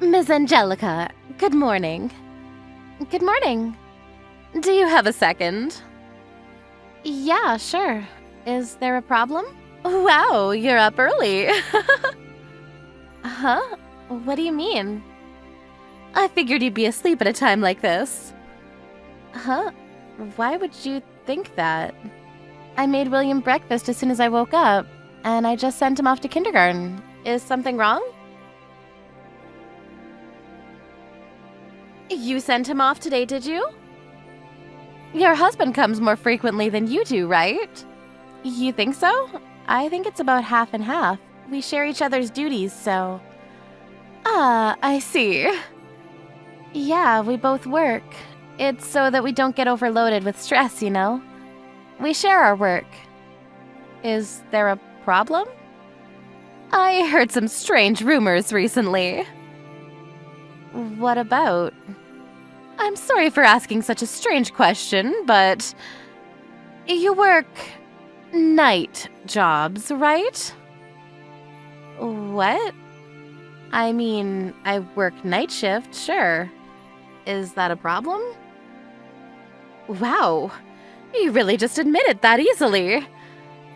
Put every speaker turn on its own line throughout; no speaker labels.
Miss Angelica, good morning. Good morning. Do you have a second? Yeah, sure. Is there a problem? Wow, you're up early. Huh? What do you mean? I figured you'd be asleep at a time like this. Huh? Why would you think that? I made William breakfast as soon as I woke up, and I just sent him off to kindergarten. Is something wrong? You sent him off today, did you? Your husband comes more frequently than you do, right? You think so? I think it's about half and half. We share each other's duties, so... Ah, I see. Yeah, we both work. It's so that we don't get overloaded with stress, you know? We share our work. Is there a problem? I heard some strange rumors recently. What about? I'm sorry for asking such a strange question, but... You work... night jobs, right? What? I mean, I work night shift, sure. Is that a problem? Wow, you really just admit it that easily.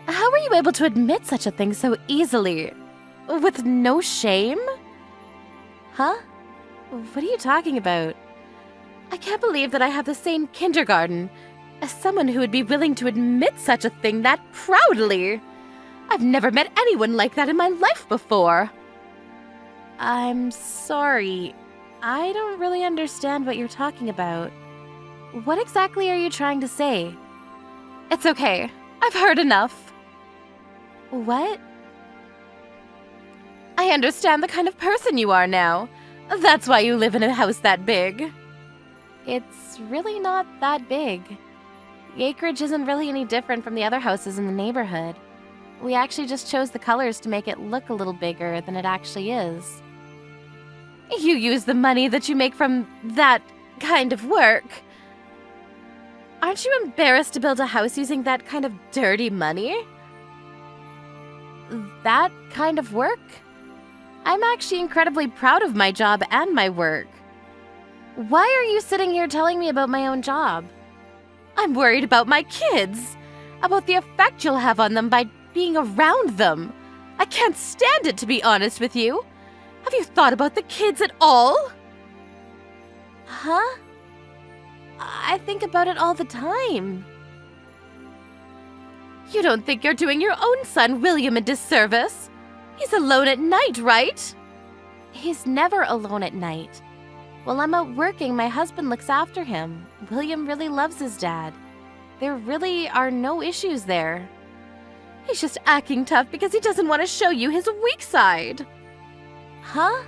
How were you able to admit such a thing so easily? With no shame? Huh? What are you talking about? I can't believe that I have the same kindergarten as someone who would be willing to admit such a thing that proudly. I've never met anyone like that in my life before. I'm sorry. I don't really understand what you're talking about. What exactly are you trying to say? It's okay. I've heard enough. What? I understand the kind of person you are now. That's why you live in a house that big. It's really not that big. The acreage isn't really any different from the other houses in the neighborhood. We actually just chose the colors to make it look a little bigger than it actually is. You use the money that you make from that kind of work. Aren't you embarrassed to build a house using that kind of dirty money? That kind of work? I'm actually incredibly proud of my job and my work. Why are you sitting here telling me about my own job? I'm worried about my kids, about the effect you'll have on them by being around them. I can't stand it, to be honest with you. Have you thought about the kids at all? Huh? I think about it all the time. You don't think you're doing your own son, William, a disservice? He's alone at night, right? He's never alone at night. While I'm out working, my husband looks after him. William really loves his dad. There really are no issues there. He's just acting tough because he doesn't want to show you his weak side. Huh?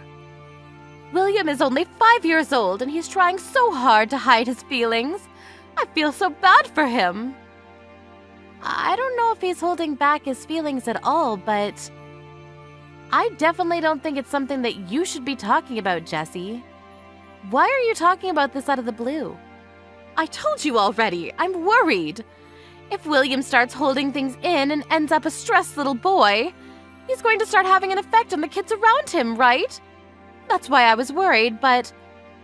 William is only 5 years old and he's trying so hard to hide his feelings. I feel so bad for him. I don't know if he's holding back his feelings at all, but I definitely don't think it's something that you should be talking about, Jessie. Why are you talking about this out of the blue? I told you already, I'm worried. If William starts holding things in and ends up a stressed little boy, he's going to start having an effect on the kids around him, right? That's why I was worried, but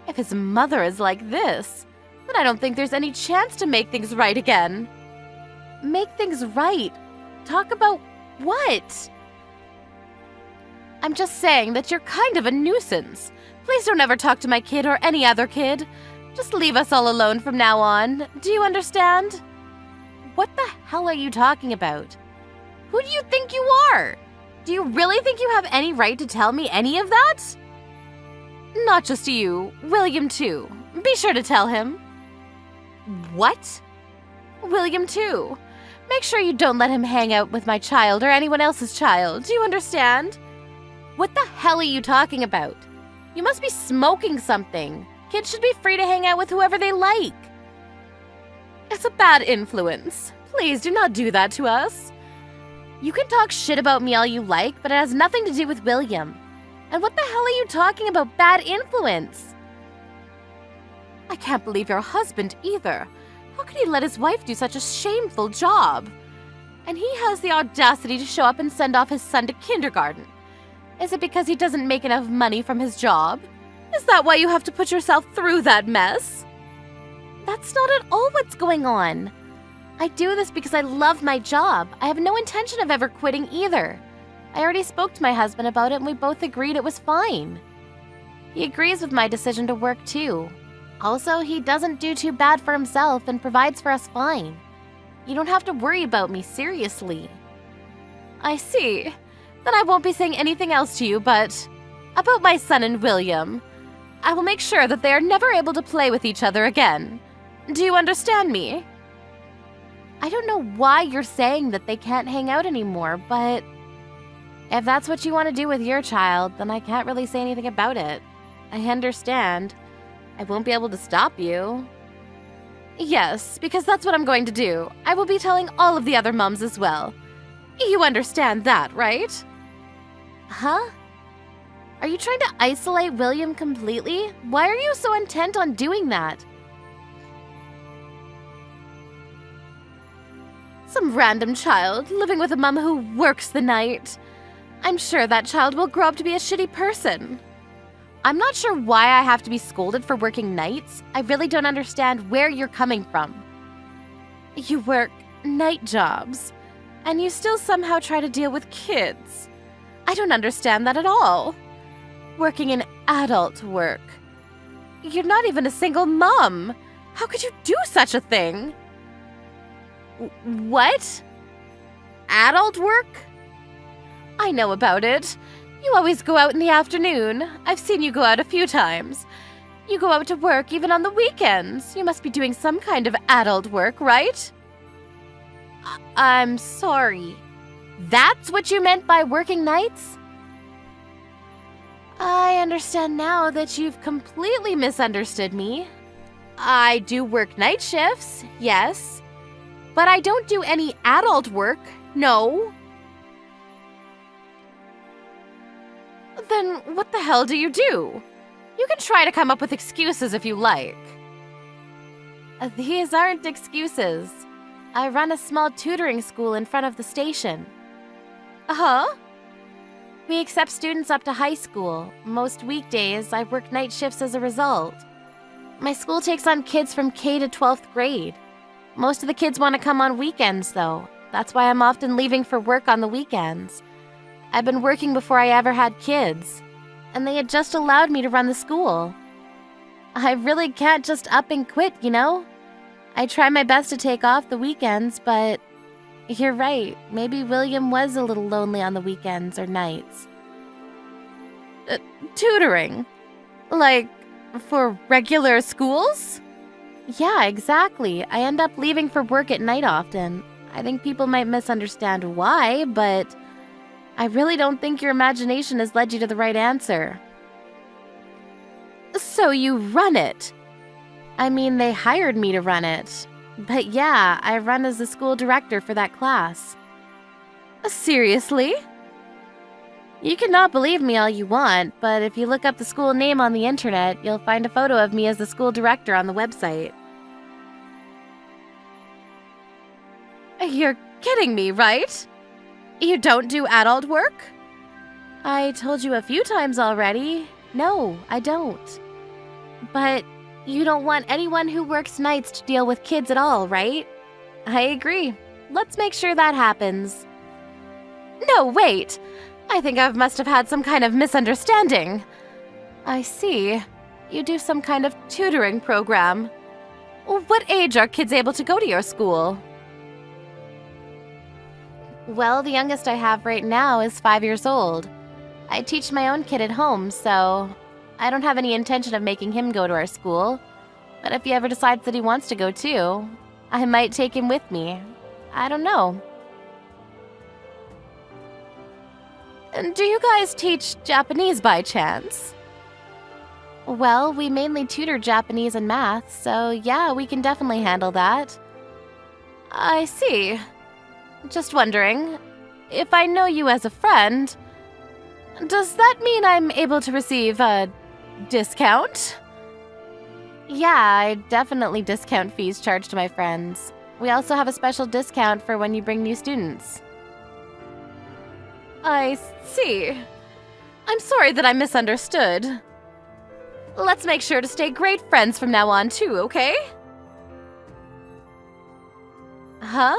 if his mother is like this, then I don't think there's any chance to make things right again. Make things right? Talk about what? I'm just saying that you're kind of a nuisance. Please don't ever talk to my kid or any other kid. Just leave us all alone from now on. Do you understand? What the hell are you talking about? Who do you think you are? Do you really think you have any right to tell me any of that? Not just you, William too. Be sure to tell him. What? William too. Make sure you don't let him hang out with my child or anyone else's child. Do you understand? What the hell are you talking about? You must be smoking something. Kids should be free to hang out with whoever they like. It's a bad influence. Please do not do that to us. You can talk shit about me all you like, but it has nothing to do with William. And what the hell are you talking about bad influence? I can't believe your husband either. How could he let his wife do such a shameful job? And he has the audacity to show up and send off his son to kindergarten. Is it because he doesn't make enough money from his job? Is that why you have to put yourself through that mess? That's not at all what's going on. I do this because I love my job. I have no intention of ever quitting either. I already spoke to my husband about it and we both agreed it was fine. He agrees with my decision to work too. Also, he doesn't do too bad for himself and provides for us fine. You don't have to worry about me, seriously. I see. Then I won't be saying anything else to you, but about my son and William. I will make sure that they are never able to play with each other again. Do you understand me? I don't know why you're saying that they can't hang out anymore, but if that's what you want to do with your child, then I can't really say anything about it. I understand. I won't be able to stop you. Yes, because that's what I'm going to do. I will be telling all of the other moms as well. You understand that, right? Huh? Are you trying to isolate William completely? Why are you so intent on doing that? Some random child living with a mom who works the night. I'm sure that child will grow up to be a shitty person. I'm not sure why I have to be scolded for working nights. I really don't understand where you're coming from. You work night jobs, and you still somehow try to deal with kids. I don't understand that at all. Working in adult work. You're not even a single mom. How could you do such a thing? What? Adult work? I know about it. You always go out in the afternoon. I've seen you go out a few times. You go out to work even on the weekends. You must be doing some kind of adult work, right? I'm sorry. That's what you meant by working nights? I understand now that you've completely misunderstood me. I do work night shifts, yes. But I don't do any adult work, no. Then what the hell do? You can try to come up with excuses if you like. These aren't excuses. I run a small tutoring school in front of the station. Huh? We accept students up to high school. Most weekdays, I work night shifts as a result. My school takes on kids from K to 12th grade. Most of the kids want to come on weekends, though. That's why I'm often leaving for work on the weekends. I've been working before I ever had kids, and they had just allowed me to run the school. I really can't just up and quit, you know? I try my best to take off the weekends, but you're right. Maybe William was a little lonely on the weekends or nights. Tutoring? Like, for regular schools? Yeah, exactly. I end up leaving for work at night often. I think people might misunderstand why, but I really don't think your imagination has led you to the right answer. So you run it? I mean, they hired me to run it. But yeah, I run as the school director for that class. Seriously? You cannot believe me all you want, but if you look up the school name on the internet, you'll find a photo of me as the school director on the website. You're kidding me, right? You don't do adult work? I told you a few times already. No, I don't. But you don't want anyone who works nights to deal with kids at all, right? I agree. Let's make sure that happens. No, wait. I think I must have had some kind of misunderstanding. I see. You do some kind of tutoring program. What age are kids able to go to your school? Well, the youngest I have right now is 5 years old. I teach my own kid at home, so I don't have any intention of making him go to our school. But if he ever decides that he wants to go too, I might take him with me. I don't know. And do you guys teach Japanese by chance? Well, we mainly tutor Japanese and math, so yeah, we can definitely handle that. I see. Just wondering, if I know you as a friend, does that mean I'm able to receive a discount? Yeah, I definitely discount fees charged to my friends. We also have a special discount for when you bring new students. I see. I'm sorry that I misunderstood. Let's make sure to stay great friends from now on too, okay? Huh?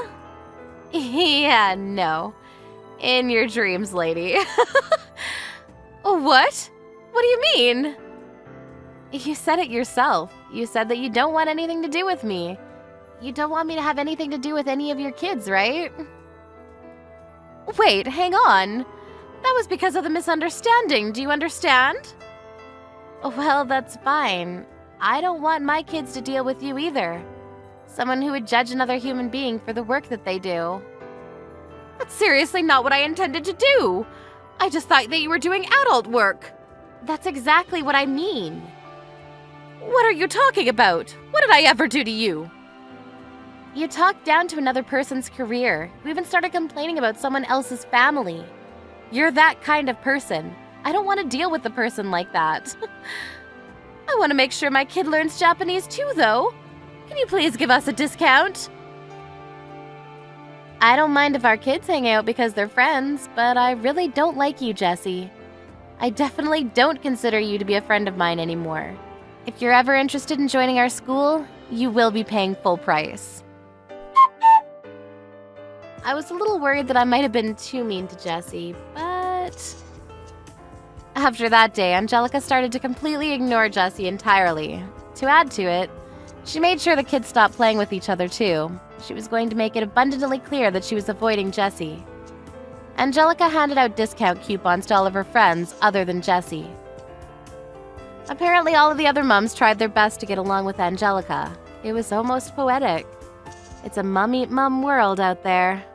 Yeah, no. In your dreams, lady. What? What do you mean? You said it yourself. You said that you don't want anything to do with me. You don't want me to have anything to do with any of your kids, right? Wait, hang on. That was because of the misunderstanding. Do you understand? Well, that's fine. I don't want my kids to deal with you either. Someone who would judge another human being for the work that they do. That's seriously not what I intended to do. I just thought that you were doing adult work. That's exactly what I mean. What are you talking about? What did I ever do to you? You talked down to another person's career. You even started complaining about someone else's family. You're that kind of person. I don't want to deal with a person like that. I want to make sure my kid learns Japanese too, though. Can you please give us a discount? I don't mind if our kids hang out because they're friends, but I really don't like you, Jessie. I definitely don't consider you to be a friend of mine anymore. If you're ever interested in joining our school, you will be paying full price. I was a little worried that I might have been too mean to Jessie, but... After that day, Angelica started to completely ignore Jessie entirely. To add to it, she made sure the kids stopped playing with each other too. She was going to make it abundantly clear that she was avoiding Jessie. Angelica handed out discount coupons to all of her friends other than Jessie. Apparently all of the other mums tried their best to get along with Angelica. It was almost poetic. It's a mum-eat-mum world out there.